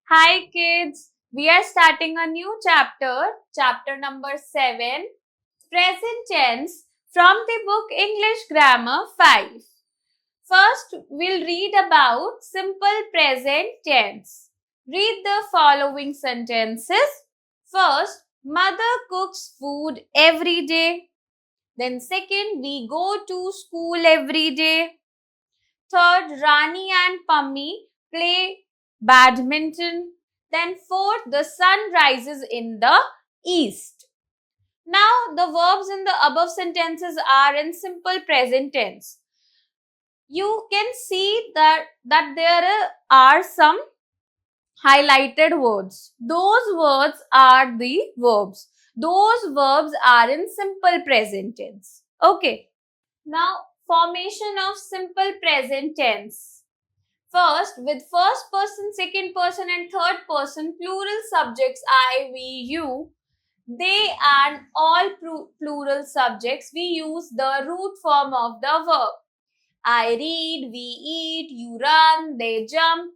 Hi kids, we are starting a new chapter number 7, present tense from the book English Grammar 5. First, we'll read about simple present tense. Read the following sentences. First, mother cooks food every day. Then second, we go to school every day. Third, Rani and Pammi play badminton. Then fourth, the sun rises in the east. Now, the verbs in the above sentences are in simple present tense. You can see that there are some highlighted words. Those words are the verbs. Those verbs are in simple present tense. Okay. Now, formation of simple present tense. First, with first person, second person and third person plural subjects I, we, you, they and all plural subjects, we use the root form of the verb. I read, we eat, you run, they jump.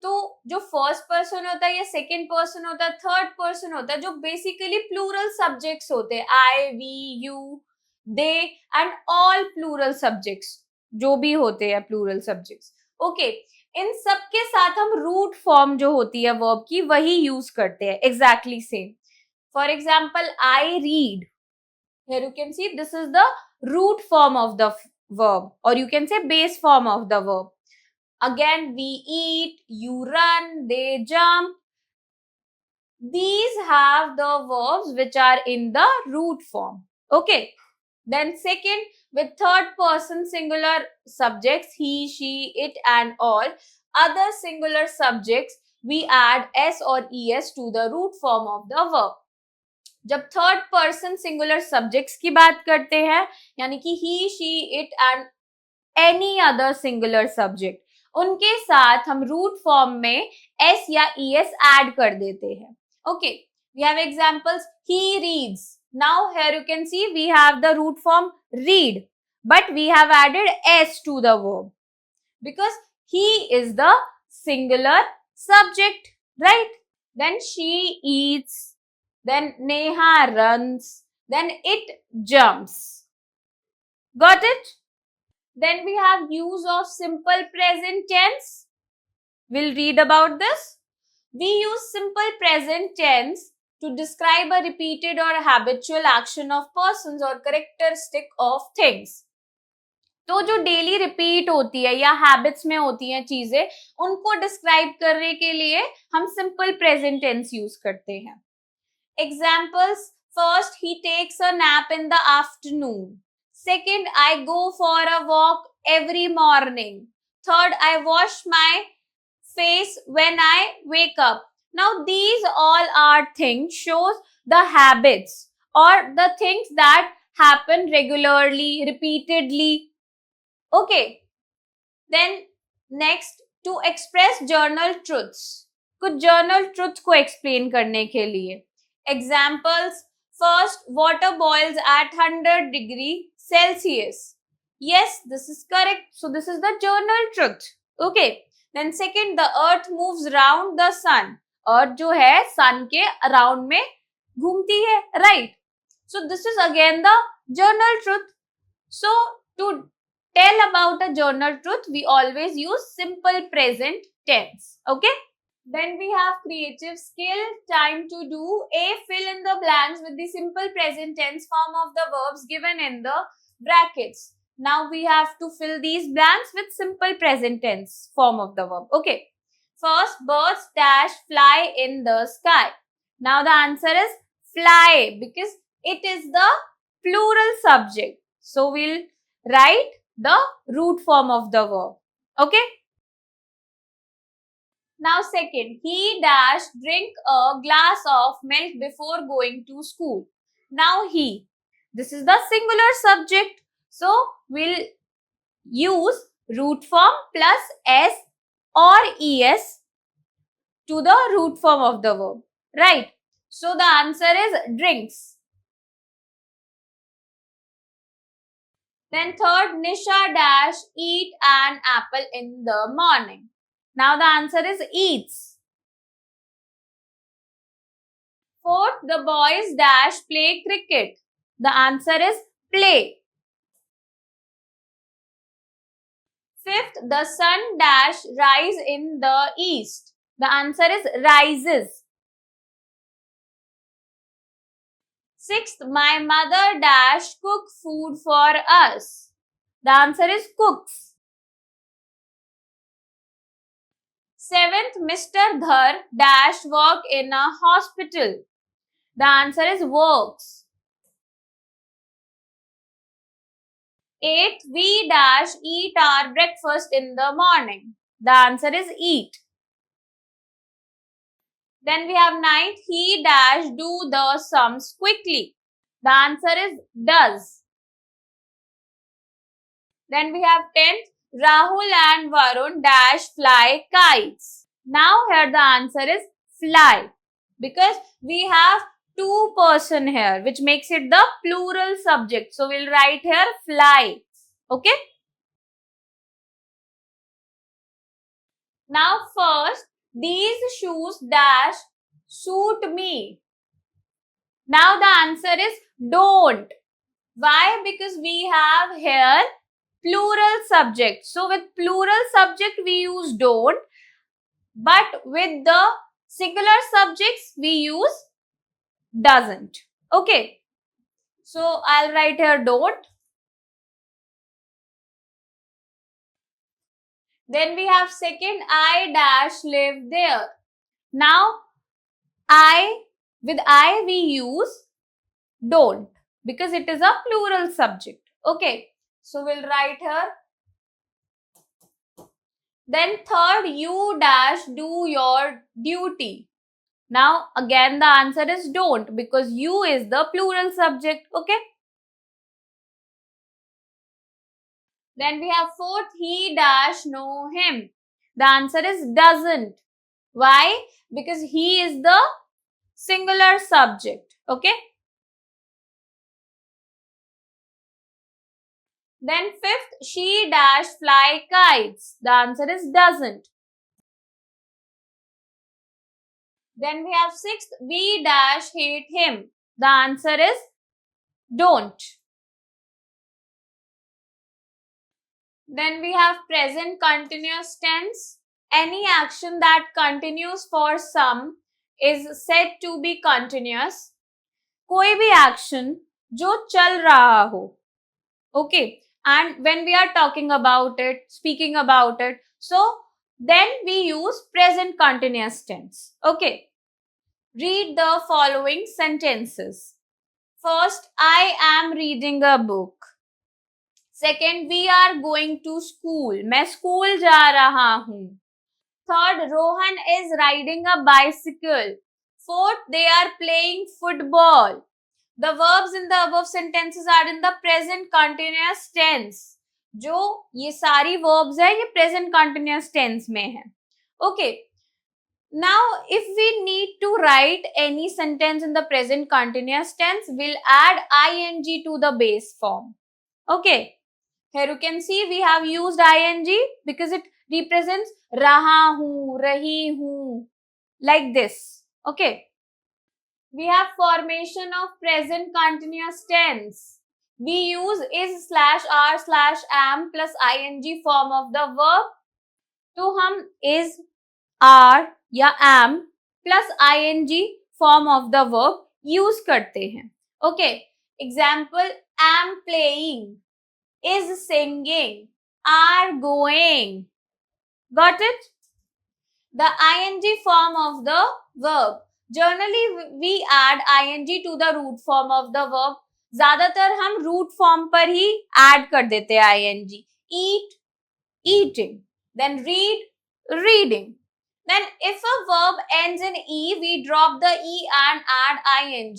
तो जो first person होता है या second person होता है third person होता है जो बेसिकली प्लूरल सब्जेक्ट्स होते हैं I we you they and all plural subjects जो भी होते हैं प्लूरल सब्जेक्ट्स ओके इन सब के साथ हम रूट फॉर्म जो होती है वर्ब की वही यूज करते हैं exactly same for example I read here you can see this is the root form of the verb or you can say base form of the verb. Again, we eat, you run, they jump. These have the verbs which are in the root form. Okay. Then second, with third person singular subjects, he, she, it and all other singular subjects, we add s or es to the root form of the verb. जब third person singular subjects की बात करते हैं यानी कि he she it and any other singular subject उनके साथ हम रूट फॉर्म में एस या ई एस ऐड कर देते हैं okay we have examples he reads now here you can see we have the root form read but we have added S to the verb because he is the singular subject right then she eats then Neha runs, then it jumps. Got it? Then we have use of simple present tense. We'll read about this. We use simple present tense to describe a repeated or habitual action of persons or characteristic of things. तो जो daily repeat होती है या habits में होती हैं चीजें उनको डिस्क्राइब करने के लिए हम सिंपल प्रेजेंट टेंस यूज करते हैं Examples. First, he takes a nap in the afternoon. Second, I go for a walk every morning. Third, I wash my face when I wake up. Now, these all are things shows the habits or the things that happen regularly, repeatedly. Okay. Then, next, to express journal truths. कुछ journal truth को explain करने के लिए Examples. First, water boils at 100 degree Celsius. Yes, this is correct. So, this is the journal truth. Okay. Then second, the earth moves round the sun. Earth जो है sun के around में घूमती है. Right. So, this is again the journal truth. So, to tell about a journal truth, we always use simple present tense. Okay. Then we have creative skill, time to do. A, fill in the blanks with the simple present tense form of the verbs given in the brackets. Now we have to fill these blanks with simple present tense form of the verb. Okay. First, birds dash fly in the sky. Now the answer is fly because it is the plural subject. So we'll write the root form of the verb. Okay. Now second, he dash drink a glass of milk before going to school. Now he. This is the singular subject. So we'll use root form plus s or es to the root form of the verb. Right. So the answer is drinks. Then third, Nisha dash eat an apple in the morning. Now the answer is eats. Fourth, the boys dash play cricket. The answer is play. Fifth, the sun dash rise in the east. The answer is rises. Sixth, my mother dash cook food for us. The answer is cooks. Seventh, Mr. Dhar dash work in a hospital. The answer is works. Eighth, we dash eat our breakfast in the morning. The answer is eat. Then we have ninth, he dash do the sums quickly. The answer is does. Then we have 10th, Rahul and Varun dash fly kites. Now here the answer is fly because we have two person here which makes it the plural subject. So we'll write here fly. Okay. Now first, these shoes dash suit me. Now the answer is don't. Why? Because we have here plural subject. So with plural subject we use don't, but with the singular subjects we use doesn't. Okay. So I'll write here don't. Then we have second, I dash live there. Now with I we use don't because it is a plural subject. Okay. So we'll write here. Then third, you dash do your duty. Now again the answer is don't because you is the plural subject. Okay. Then we have fourth, he dash know him. The answer is doesn't. Why? Because he is the singular subject. Okay. Then fifth, she dash fly kites. The answer is doesn't. Then we have sixth, we dash hate him. The answer is don't. Then we have present continuous tense. Any action that continues for some is said to be continuous. कोई भी action जो चल रहा हो. Okay. And when we are talking about it, speaking about it, so then we use present continuous tense. Okay. Read the following sentences. First, I am reading a book. Second, we are going to school. मैं school जा रहा हूँ. Third, Rohan is riding a bicycle. Fourth, they are playing football. The verbs in the above sentences are in the present continuous tense. जो ये सारी verbs है ये present continuous tense में है. Okay. Now, if we need to write any sentence in the present continuous tense, we'll add ing to the base form. Okay. Here you can see we have used ing because it represents raha hu, rahi hu, like this. Okay. We have formation of present continuous tense. We use is slash are slash am plus ing form of the verb. तो हम is, are या am plus ing form of the verb use करते हैं. Okay. Example, am playing, is singing, are going. Got it? The ing form of the verb. Generally we add ing to the root form of the verb. ज्यादातर हम root form पर ही add कर देते हैं ing. Eat, eating. Then read, reading. Then if a verb ends in e, we drop the e and add ing.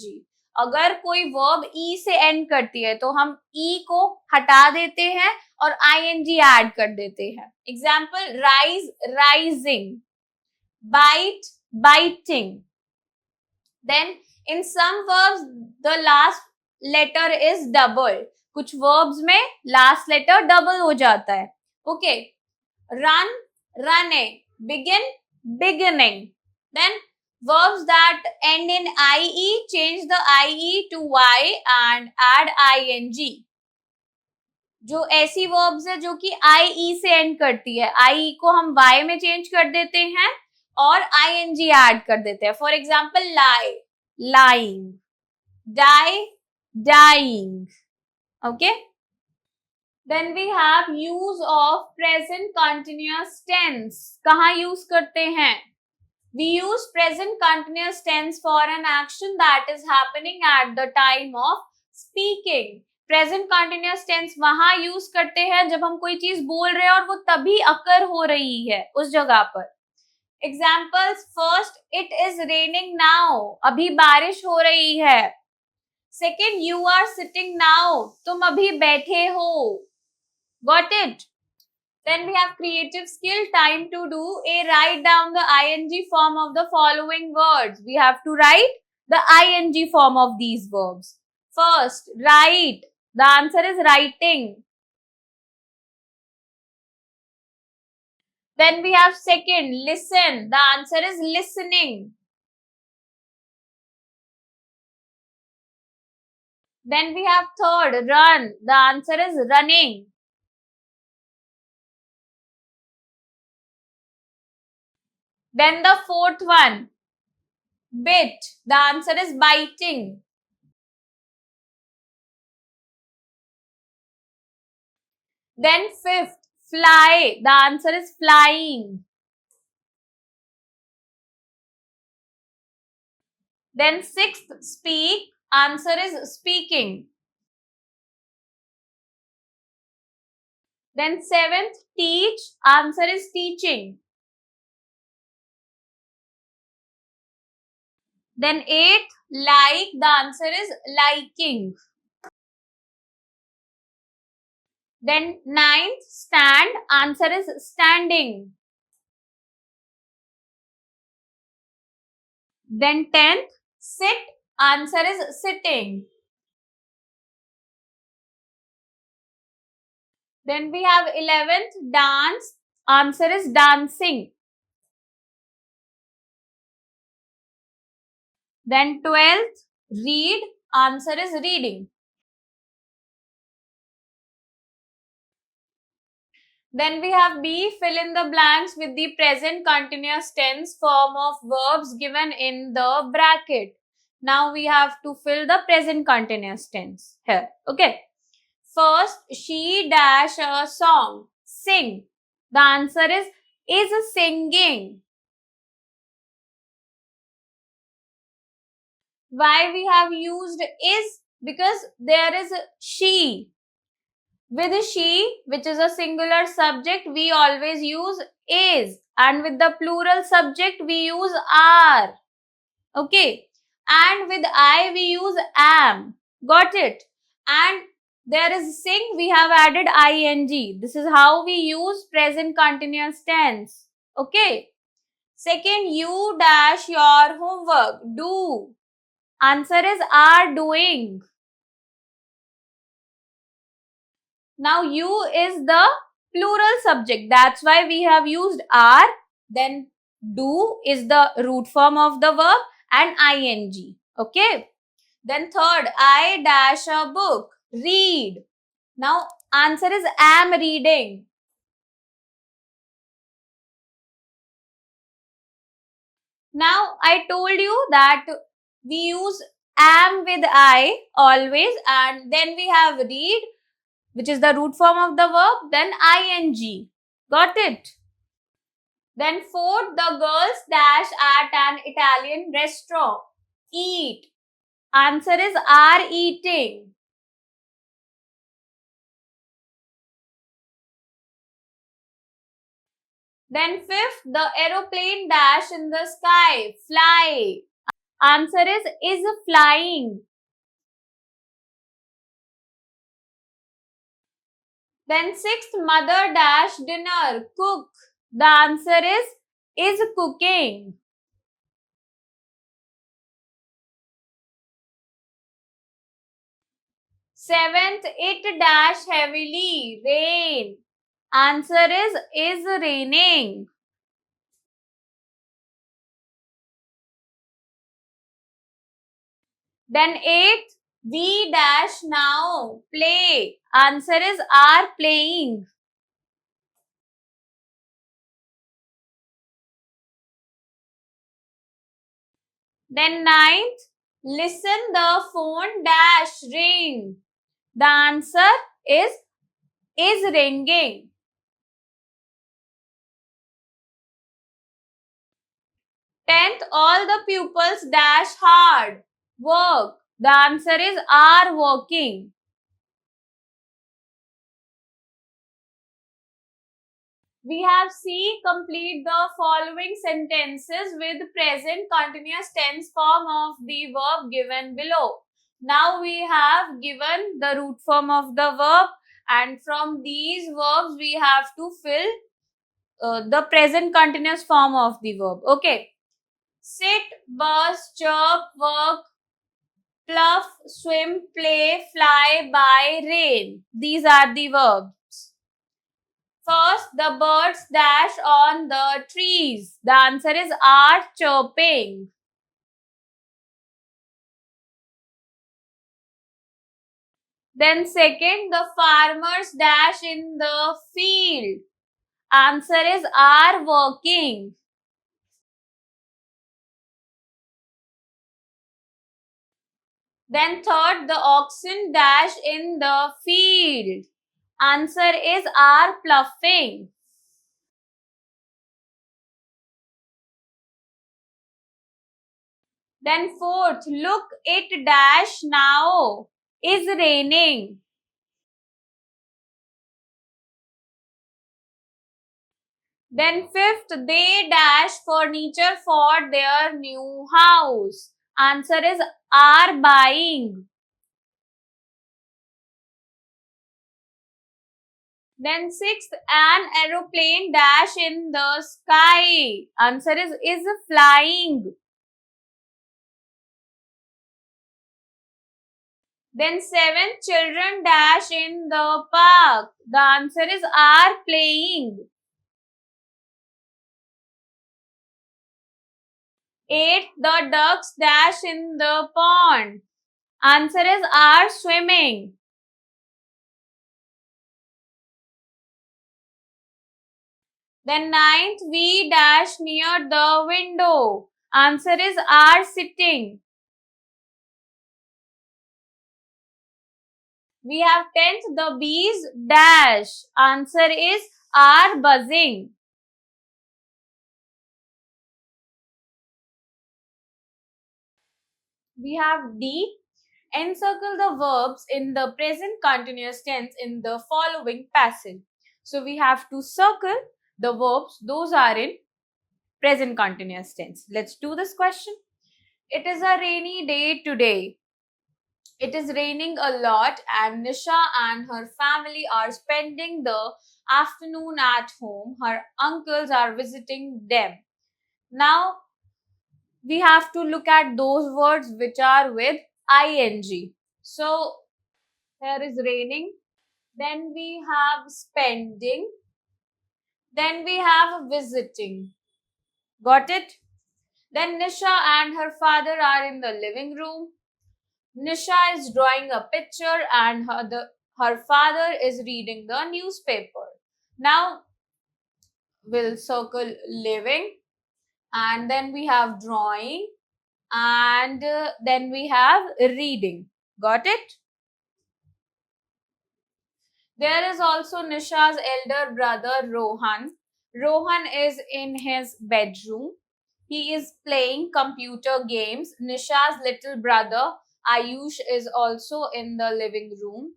अगर कोई verb e से end करती है तो हम e को हटा देते हैं और ing add कर देते हैं. Example, rise, rising. Bite, biting. Then in some verbs the last letter is double. कुछ verbs में last letter double हो जाता है. Okay. Run, running. Begin, beginning. Then Verbs that end in IE, change the IE to Y and add ING. जो ऐसी verbs है जो कि IE से end करती है, IE को हम Y में change कर देते हैं और ING add कर देते हैं. For example, lie, lying, die, dying. Okay? Then we have use of present continuous tense. कहाँ use करते हैं? We use present continuous tense for an action that is happening at the time of speaking. Present continuous tense वहां use करते हैं जब हम कोई चीज बोल रहे हैं और वो तभी occur हो रही है उस जगह पर. Examples: first, it is raining now. अभी बारिश हो रही है. Second, you are sitting now. तुम अभी बैठे हो. Got it? Then we have creative skill, time to do. A, write down the ing form of the following words. We have to write the ing form of these verbs. First, write. The answer is writing. Then we have second, listen. The answer is listening. Then we have third, run. The answer is running. Then the fourth one, bit. The answer is biting. Then fifth, fly. The answer is flying. Then sixth, speak. Answer is speaking. Then seventh, teach. Answer is teaching. Then eighth, like. The answer is liking. Then ninth, stand. Answer is standing. Then 10th, sit. Answer is sitting. Then we have 11th, dance. Answer is dancing. Then 12th, read. Answer is reading. Then we have B, fill in the blanks with the present continuous tense form of verbs given in the bracket. Now we have to fill the present continuous tense here. Okay. First, she dash a song. Sing. The answer is singing. Why we have used is? Because there is she. With she, which is a singular subject, we always use is. And with the plural subject, we use are. Okay. And with I, we use am. Got it? And there is sing, we have added ing. This is how we use present continuous tense. Okay. Second, you dash your homework. Do. Answer is are doing. Now, you is the plural subject. That's why we have used are. Then, do is the root form of the verb and ing. Okay. Then, third, I dash a book. Read. Now, answer is am reading. Now, I told you that we use am with I always, and then we have read, which is the root form of the verb, then ing. Got it? Then fourth, the girls dash at an Italian restaurant. Eat. Answer is are eating. Then fifth, the aeroplane dash in the sky. Fly. Answer is flying. Then sixth, mother dash dinner. Cook. The answer is cooking. Seventh, it dash heavily. Rain. Answer is raining. Then 8th, we dash now play. Answer is are playing. Then 9th, listen the phone dash ring. The answer is ringing. 10th, all the pupils dash hard. Work. The answer is are working. We have C. Complete the following sentences with present continuous tense form of the verb given below. Now we have given the root form of the verb, and from these verbs we have to fill the present continuous form of the verb. Okay. Sit, buzz, chirp, work, pluff, swim, play, fly, buy, rain. These are the verbs. First, the birds dash on the trees. The answer is are chirping. Then second, the farmers dash in the field. Answer is are working. Then third, the oxen dash in the field. Answer is are ploughing. Then fourth, look it dash now is raining. Then fifth, they dash furniture for their new house. Answer is are buying. Then sixth, an aeroplane dash in the sky. Answer is flying. Then seventh, children dash in the park. The answer is are playing. Eighth, the ducks dash in the pond. Answer is are swimming. Then ninth, we dash near the window. Answer is are sitting. We have 10th, the bees dash. Answer is are buzzing. We have D. Encircle the verbs in the present continuous tense in the following passage. So we have to circle the verbs, those are in present continuous tense. Let's do this question. It is a rainy day today. It is raining a lot, and Nisha and her family are spending the afternoon at home. Her uncles are visiting them. Now we have to look at those words which are with ing. So here is raining, then we have spending, then we have visiting. Got it? Then Nisha and her father are in the living room. Nisha is drawing a picture and her father is reading the newspaper. Now we'll circle living, and then we have drawing, and then we have reading. Got it? There is also Nisha's elder brother Rohan. Rohan is in his bedroom. He is playing computer games. Nisha's little brother Ayush is also in the living room.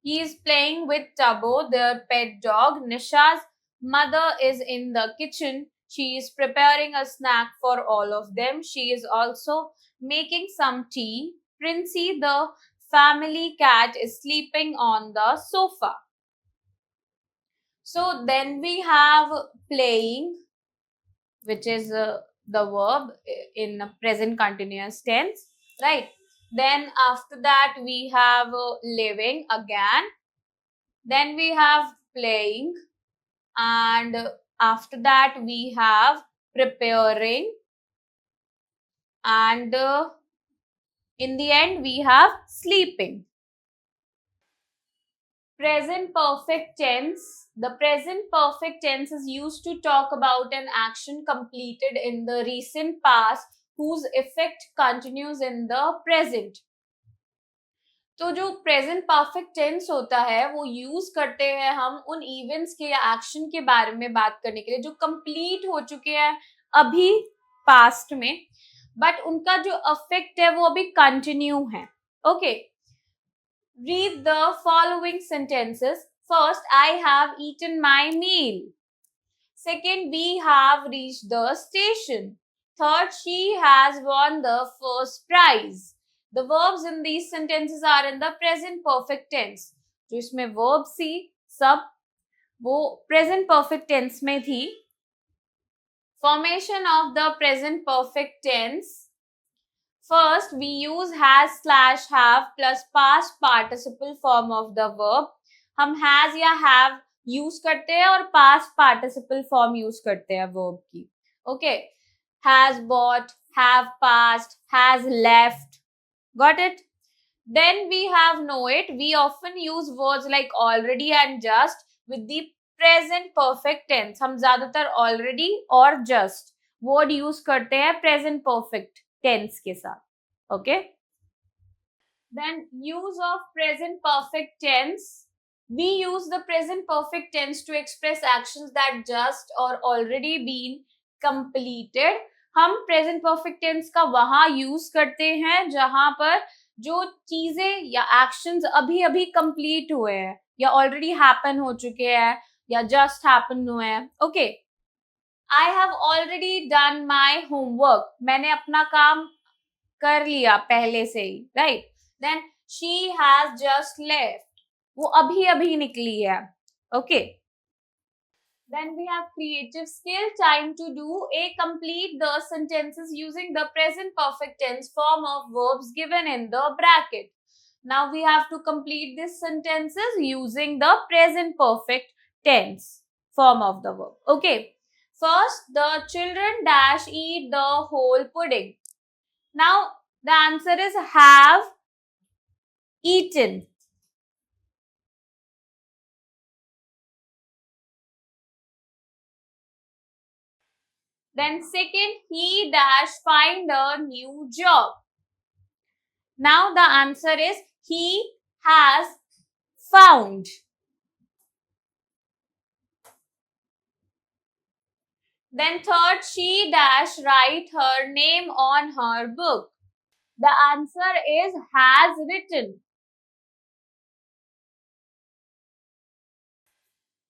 He is playing with Tabo, their pet dog. Nisha's mother is in the kitchen. She is preparing a snack for all of them. She is also making some tea. Princey, the family cat, is sleeping on the sofa. So then we have playing, which is the verb in present continuous tense, right? Then after that we have living again. Then we have playing, and after that we have preparing, and In the end, we have sleeping. Present perfect tense. The present perfect tense is used to talk about an action completed in the recent past whose effect continues in the present. तो जो present perfect tense होता है वो use करते हैं हम उन events के या एक्शन के बारे में बात करने के लिए जो कंप्लीट हो चुके हैं अभी पास्ट में, बट उनका जो अफेक्ट है वो अभी कंटिन्यू है. Okay, read the following sentences. First, I have eaten my meal. Second, we have reached the station. Third, she has won the first prize. The verbs in these sentences are in the present perfect tense. जो इसमें verb सी सब वो present perfect tense में थी. Formation of the present perfect tense. First, we use has slash have plus past participle form of the verb. हम has या have use करते हैं और past participle form use करते हैं verb की. Okay, has bought, have passed, has left. Got it? Then we have know it. We often use words like already and just with the present perfect tense. हम ज्यादातर already और just word use करते हैं present perfect tense के साथ. Okay, then use of present perfect tense. We use the present perfect tense to express actions that just or already been completed. हम present perfect tense का वहां use करते हैं जहां पर जो चीजें या actions अभी अभी complete हुए हैं या already happen हो चुके हैं या just happen हुए हैं. Okay, I have already done my homework. मैंने अपना काम कर लिया पहले से ही. Right, then she has just left. वो अभी अभी निकली है. Okay, then we have creative skill. Time to do a complete the sentences using the present perfect tense form of verbs given in the bracket. Now we have to complete these sentences using the present perfect tense form of the verb. Okay, first, the children dash eat the whole pudding. Now the answer is have eaten. Then second, he dash find a new job. Now the answer is he has found. Then third, she dash write her name on her book. The answer is has written.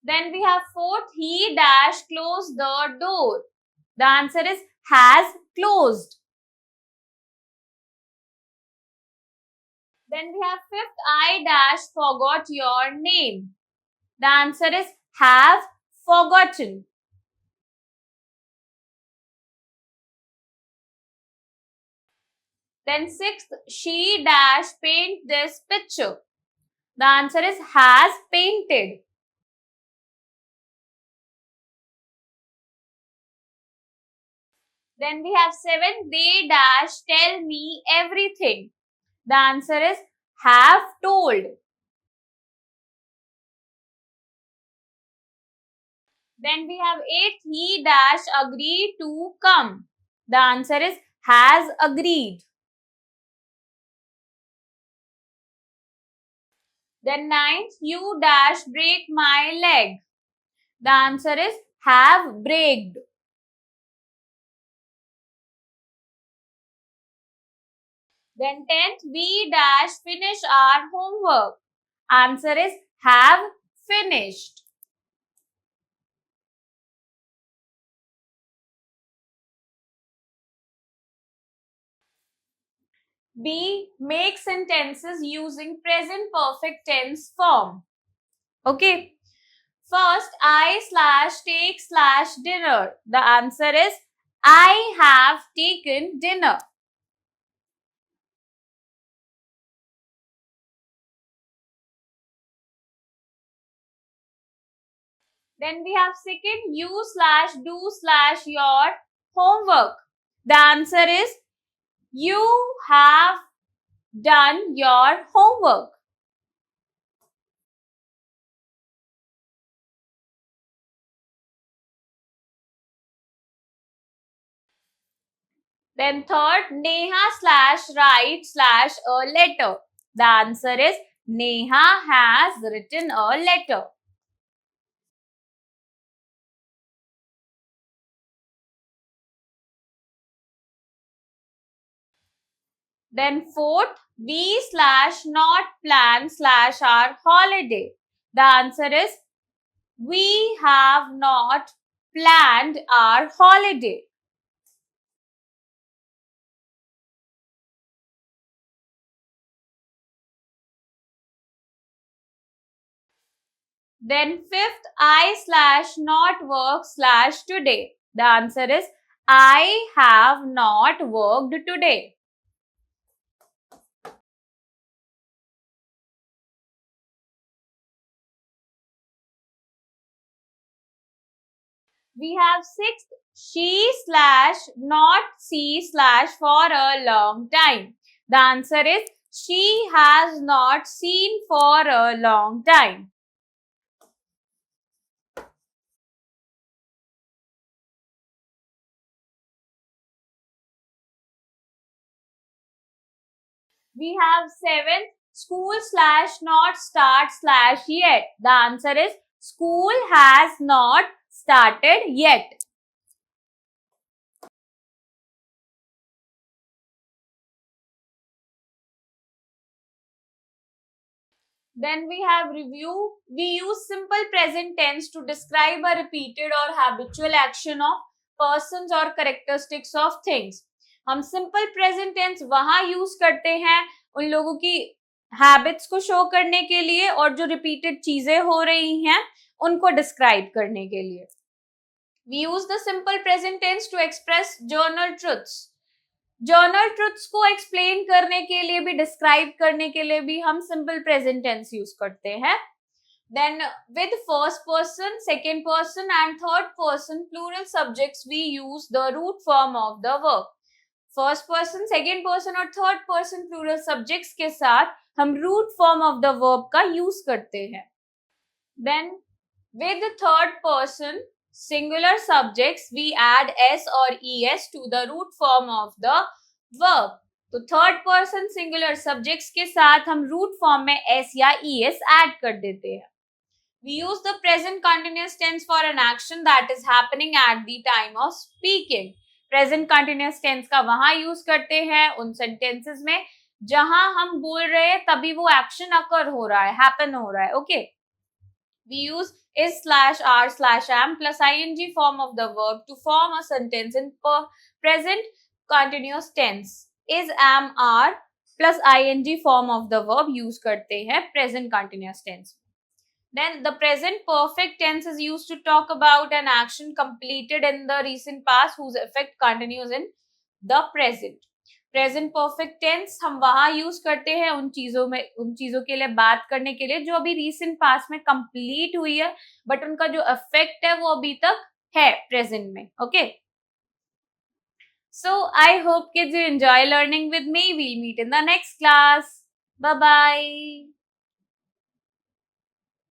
Then we have fourth, he dash close the door. The answer is has closed. Then we have fifth, I dash forgot your name. The answer is have forgotten. Then sixth, she dash paint this picture. The answer is has painted. Then we have seventh, they dash tell me everything. The answer is have told. Then we have eighth, he dash agree to come. The answer is has agreed. Then ninth, you dash break my leg. The answer is have braked. Then 10th, we dash finish our homework. Answer is have finished. B, make sentences using present perfect tense form. Okay. First, I slash take slash dinner. The answer is I have taken dinner. Then we have second, you slash do slash your homework. The answer is you have done your homework? Then third, Neha slash write slash a letter. The answer is Neha has written a letter. Then fourth, we slash not plan slash our holiday. The answer is we have not planned our holiday. Then fifth, I slash not work slash today. The answer is I have not worked today. We have sixth, she slash not see slash for a long time. The answer is she has not seen for a long time. We have seventh, school slash not start slash yet. The answer is school has not started yet. Then we have review. We use simple present tense to describe a repeated or habitual action of persons or characteristics of things. हम simple present tense वहां use करते हैं उन लोगों की habits को show करने के लिए और जो रिपीटेड चीजें हो रही हैं उनको डिस्क्राइब करने के लिए. We use the simple present tense to express journal truths. Journal truths को एक्सप्लेन करने के लिए भी, डिस्क्राइब करने के लिए भी हम सिंपल प्रेजेंट टेंस यूज करते हैं. Then with first person, second person and third person plural subjects we use the root form of the verb. First person, second person और थर्ड पर्सन प्लूरल सब्जेक्ट्स के साथ हम root form of the verb का use करते हैं. Then with third person singular subjects we add s or es to the root form of the verb. तो third person singular subjects के साथ हम रूट फॉर्म में s या es add कर देते हैं. We use the present continuous tense for an action that is happening at the time of speaking. Present continuous tense का वहां यूज करते हैं उन sentences में जहां हम बोल रहे हैं तभी वो एक्शन अकर हो रहा है, हैपन हो रहा है. Okay. We use is slash are slash am plus ing form of the verb to form a sentence in present continuous tense. Is, am, are plus ing form of the verb use करते हैं present continuous tense. Then the present perfect tense is used to talk about an action completed in the recent past whose effect continues in the present. Present perfect tense हम वहां use करते हैं उन चीजों के लिए बात करने के लिए जो अभी रीसेंट पास्ट में कंप्लीट हुई है बट उनका जो इफेक्ट है वो अभी तक है प्रेजेंट में. Okay. So I hope kids you enjoy learning with me. We'll meet in the next class. Bye bye.